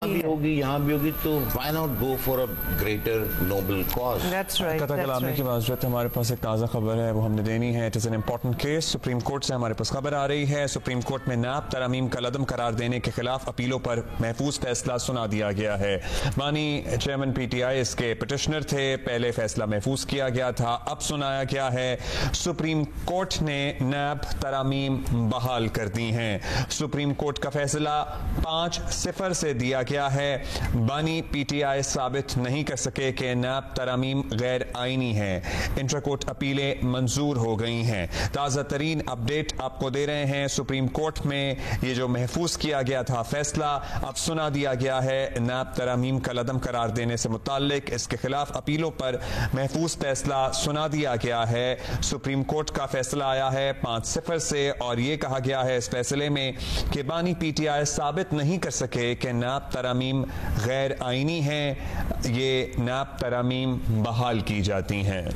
भी होगी, यहाँ भी होगी, तो why not go for a greater noble cause. कता कलामी की माजरत, हमारे पास एक ताज़ा खबर है, वो हमने देनी है। It is an important case. Supreme court से हमारे पास खबर आ रही है। सुप्रीम कोर्ट में नैब तरमीम का लदम करार देने के खिलाफ अपीलों पर महफूज फैसला सुना दिया गया है। बानी चेयरमैन PTI इसके पिटिशनर थे। पहले फैसला महफूज किया गया था, अब सुनाया गया है। सुप्रीम कोर्ट ने नैब तरामीम बहाल कर दी हैं। सुप्रीम कोर्ट का फैसला 5-0 से दिया गया है। बानी PTI साबित नहीं कर सके कि नैब तरामीम गैर आईनी है। इंट्रा कोर्ट अपीलें मंजूर हो गई हैं। ताज़ा तरीन अपडेट आपको दे रहे हैं। सुप्रीम कोर्ट में ये जो महफूज किया गया था फैसला, अब सुना दिया गया है। नैब तरामीम का लदम करार देने से मुताल्लिक इसके खिलाफ अपीलों पर महफूज फैसला सुना दिया गया है। सुप्रीम कोर्ट का फैसला आया है 5-0 से, और ये कहा गया है इस फैसले में कि बानी PTI साबित नहीं कर सके कि नैब तरामीम गैर आईनी हैं। ये नैब तरामीम बहाल की जाती हैं।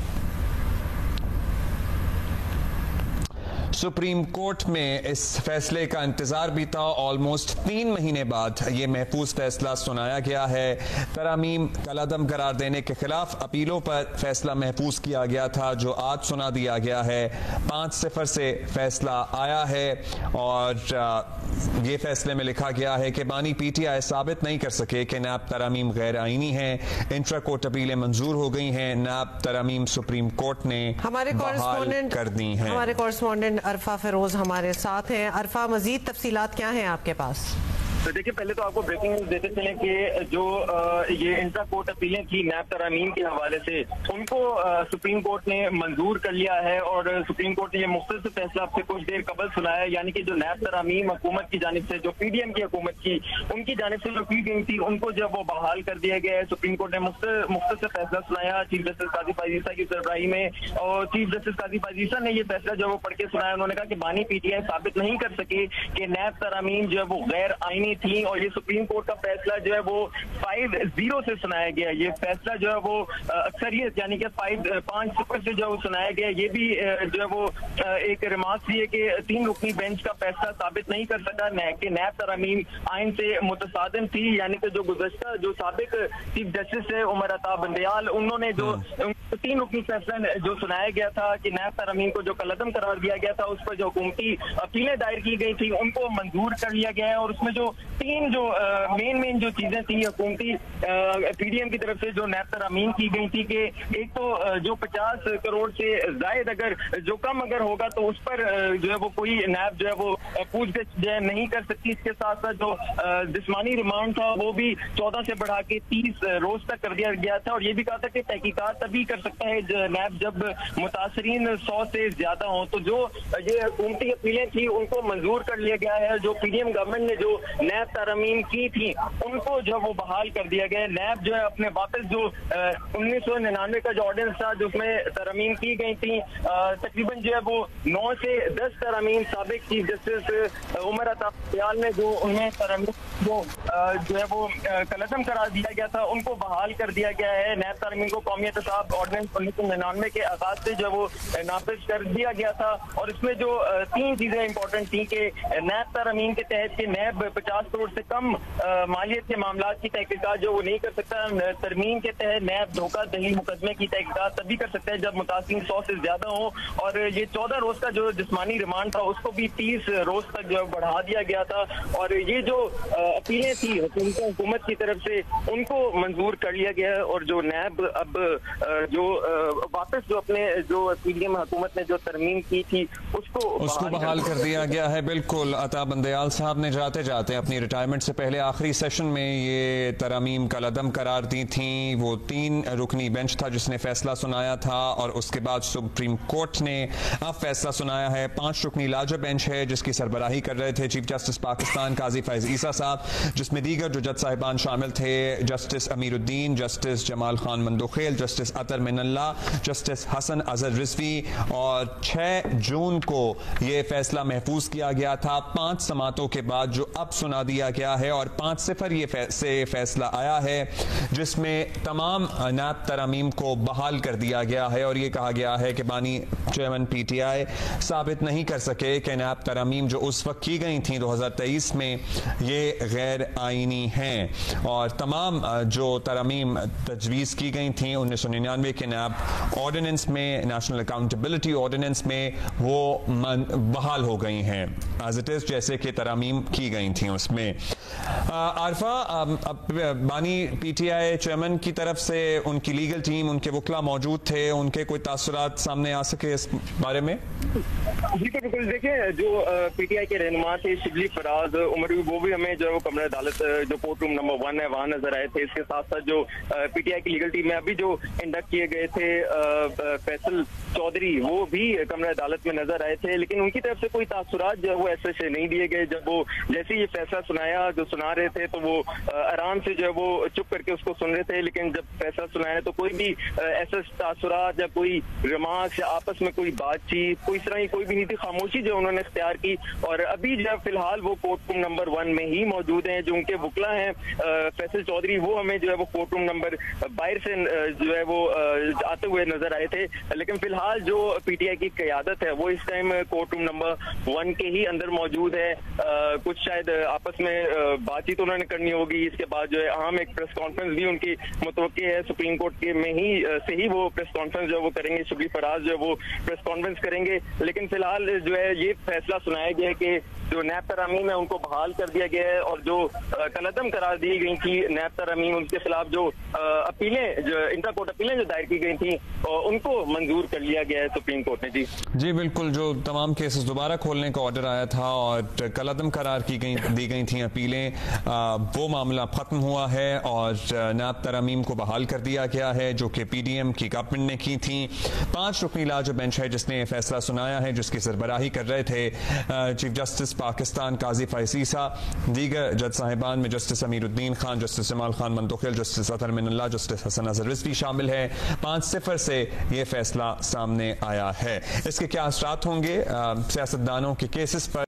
सुप्रीम कोर्ट में इस फैसले का इंतजार भी था। ऑलमोस्ट 3 महीने बाद ये महफूज फैसला सुनाया गया है। तरामीम का लदम करार देने के खिलाफ अपीलों पर फैसला महफूज किया गया था, जो आज सुना दिया गया है। 5-0 से फैसला आया है, और ये फैसले में लिखा गया है कि बानी PTI साबित नहीं कर सके कि नैब तरामीम गैर आईनी है। इंट्रा कोर्ट अपीलें मंजूर हो गई हैं। नैब तरामीम सुप्रीम कोर्ट ने बहाल कर दी हैं। हमारे कॉरेस्पॉन्डेंट अरफा फिरोज हमारे साथ हैं। अरफा, मजीद तफसीलात क्या हैं आपके पास? तो देखिए, पहले तो आपको ब्रेकिंग न्यूज देते चले कि जो ये इंट्रा कोर्ट अपीलें थी नैब तरामीम के हवाले से, उनको सुप्रीम कोर्ट ने मंजूर कर लिया है। और सुप्रीम कोर्ट ने ये मुख्तलिफ फैसला आपसे कुछ देर कबल सुनाया, यानी कि जो नैब तरामीम हुकूमत की जानिब से, जो PDM की हुकूमत की, उनकी जानिब से जो की गई थी, उनको जब वो बहाल कर दिया गया है। सुप्रीम कोर्ट ने मुख्तलिफ फैसला सुनाया चीफ जस्टिस काजी फायजीसा की सरबराही में, और चीफ जस्टिस काजी फायजीसा ने ये फैसला जो वो पढ़ के सुनाया। उन्होंने कहा कि बानी PTI साबित नहीं कर सके कि नैब तरामीम जो है वो गैर आईनी थी, और ये सुप्रीम कोर्ट का फैसला जो है वो 5-0 से सुनाया गया। ये फैसला जो है वो अक्सरियत यानी कि 5-0 से जो सुनाया गया। ये भी जो है वो एक रिमार्क थी कि 3 रुकनी बेंच का फैसला साबित नहीं कर सका कि नैब तरामीम आइन से मुतसादिम थी, यानी कि जो गुज़श्ता जो साबिक चीफ जस्टिस है उमर अता बंदयाल, उन्होंने जो 3 रुकनी फैसला जो सुनाया गया था कि नैब तरामीम को जो कलदम करार दिया गया था, उस पर जो हुकूमती अपीलें दायर की गई थी, उनको मंजूर कर लिया गया है। और उसमें जो 3 जो मेन जो चीजें थी हुकूमती PDM की तरफ से जो नैब तरामीम की गई थी, कि एक तो जो 50 करोड़ से जायद अगर जो कम अगर होगा तो उस पर जो है वो कोई नैब जो है वो पूछताछ जो है नहीं कर सकती। इसके साथ साथ जो जिस्मानी रिमांड था वो भी 14 से बढ़ा के 30 रोज तक कर दिया गया था। और ये भी कहा था कि तहकीकात तभी कर सकता है नैब जब मुतासरीन 100 से ज्यादा हो। तो जो ये हुकूमती अपीलें थी उनको मंजूर कर लिया गया है। जो PDM गवर्नमेंट ने जो नैब तरमीम की थी उनको जो वो बहाल कर दिया गया। नैब जो है अपने वापस जो 1999 का जो ऑर्डिनेंस था जिसमें तरमीम की गई थी, तकरीबन जो है वो 9 से 10 तरमीम साबिक चीफ जस्टिस उमर अता बंदयाल ने जो उन्हें तरमीम जो है वो कलदम करार दिया गया था, उनको बहाल कर दिया गया है। नैब तरमीम को कौमी एहतसाब ऑर्डिनेंस 1999 के आगाज से जो वो नाफिज कर दिया गया था। और इसमें जो 3 चीजें इंपॉर्टेंट थी कि नैब तरमीम के तहत कि नैब 50 करोड़ से कम मालियत के मामला की तहकीकात जो वो नहीं कर सकता। तरमीम के तहत नैब धोखाधड़ी मुकदमे की तहकीकात तभी कर सकता है जब मुतासिर 100 से ज्यादा हो। और ये 14 रोज का जो जिस्मानी रिमांड था उसको भी 30 रोज तक जो बढ़ा दिया गया था। और ये जो अपीलें थी हुकूमत की तरफ से उनको मंजूर कर लिया गया है। और जो नैब अब जो वापस जो अपने जो PDM हुकूमत ने जो तरमीम की थी उसको बहाल कर दिया गया है। बिल्कुल, अता बंदयाल साहब ने जाते जाते अपनी रिटायरमेंट से पहले आखिरी सेशन में ये तरमीम का लदम करार दी थी। वो 3 रुकनी बेंच था जिसने फैसला सुनाया था, और उसके बाद सुप्रीम कोर्ट ने अब फैसला सुनाया है। 5 रुकनी लार्जर बेंच है जिसकी सरबराही कर रहे थे चीफ जस्टिस पाकिस्तान काजी फैज ईसा साहब, जिसमें दीगर जो जज साहिबान शामिल थे justice Amiruddin, justice Jamal Khan Mandokhail, justice Athar Minallah, justice Hasan Azhar Rizvi. और 6 जून को ये फैसला महफूज किया गया था 5 समातों के बाद, जो अब सुना सुना दिया गया है और 5-0 से फैसला आया है जिसमें तमाम नैब तरामीम को बहाल कर दिया गया है और ये कहा गया है कि बानी चेयरमैन PTI साबित नहीं कर सके कि नैब तरामीम जो उस वक्त की गई थी 2023 में ये गैर आईनी हैं और तमाम जो तरामीम तजवीज़ की गई थी 1999 के नैब ऑर्डिनेंस में, नेशनल अकाउंटेबिलिटी ऑर्डिनेंस में, वो बहाल हो गई हैं एज इट इज़ जैसे कि तरामीम की गई थी उसमें। आरफा, बानी PTI चेयरमैन की तरफ से उनकी लीगल टीम, उनके वकला मौजूद थे, उनके कोई तासुरात सामने आ सके इस बारे में? जी बिल्कुल, देखिए जो PTI के रहनुमा थे शिबली फराज उमर, वो भी हमें जो कमरा अदालत जो कोर्ट रूम नंबर 1 है वहाँ नजर आए थे। इसके साथ साथ जो PTI की लीगल टीम में अभी जो इंडक्ट किए गए थे फैसल चौधरी, वो भी कमरा अदालत में नजर आए थे, लेकिन उनकी तरफ से कोई तासुरात जो है वो ऐसे से नहीं दिए गए। जब वो जैसे ही ये फैसला सुना रहे थे तो वो आराम से जो है वो चुप करके उसको सुन रहे थे, लेकिन जब फैसला सुनाया तो कोई भी ऐसा तासुरात या कोई रिमार्क्स या आपस में कोई बातचीत, कोई तरह की कोई भी नहीं थी। खामोशी जो उन्होंने इख्तियार की और अभी जो फिलहाल वो कोर्ट रूम नंबर 1 में ही मौजूद हैं। जो उनके वकला हैं फैसल चौधरी, वो हमें जो है वो कोर्ट रूम नंबर 22 से जो है वो आते हुए नजर आए थे, लेकिन फिलहाल जो PTI की क़यादत है वो इस टाइम कोर्ट रूम नंबर 1 के ही अंदर मौजूद है। कुछ शायद आपस में बातचीत उन्होंने करनी होगी। इसके बाद जो है अहम एक प्रेस कॉन्फ्रेंस भी उनकी मुतवक्की है, सुप्रीम कोर्ट के में ही से ही वो प्रेस कॉन्फ्रेंस जो है वो करेंगे। शिबली फराज जो है वो प्रेस कॉन्फ्रेंस करेंगे, लेकिन फिलहाल जो है ये फैसला सुनाया गया है कि जो नैब तरामीम है उनको बहाल कर दिया गया है और जो कलअदम करार दी गई थी नैब तरामीम, उनके खिलाफ जो अपीलें, जो इंटर कोर्ट अपीलें जो दायर की गई थी उनको मंजूर कर लिया गया है सुप्रीम कोर्ट ने। जी बिल्कुल, जो तमाम केसेस दोबारा खोलने का ऑर्डर आया था और कलअदम करार दी गई थी अपीलें, वो मामला खत्म हुआ है और नैब तरामीम को बहाल कर दिया गया है जो कि PDM की गवर्नमेंट ने की थी। 5 रुकनी लाज बेंच है जिसने फैसला सुनाया है, जिसकी सरबराही कर रहे थे चीफ जस्टिस पाकिस्तान काजी फैसीसा। दीगर जज साहिबान में justice Amiruddin Khan, justice Jamal Khan Mandokhail, justice Athar Minallah, justice Hasan Azhar Rizvi शामिल है। 5-0 से ये फैसला सामने आया है। इसके क्या असरात होंगे सियासतदानों के केसेस पर?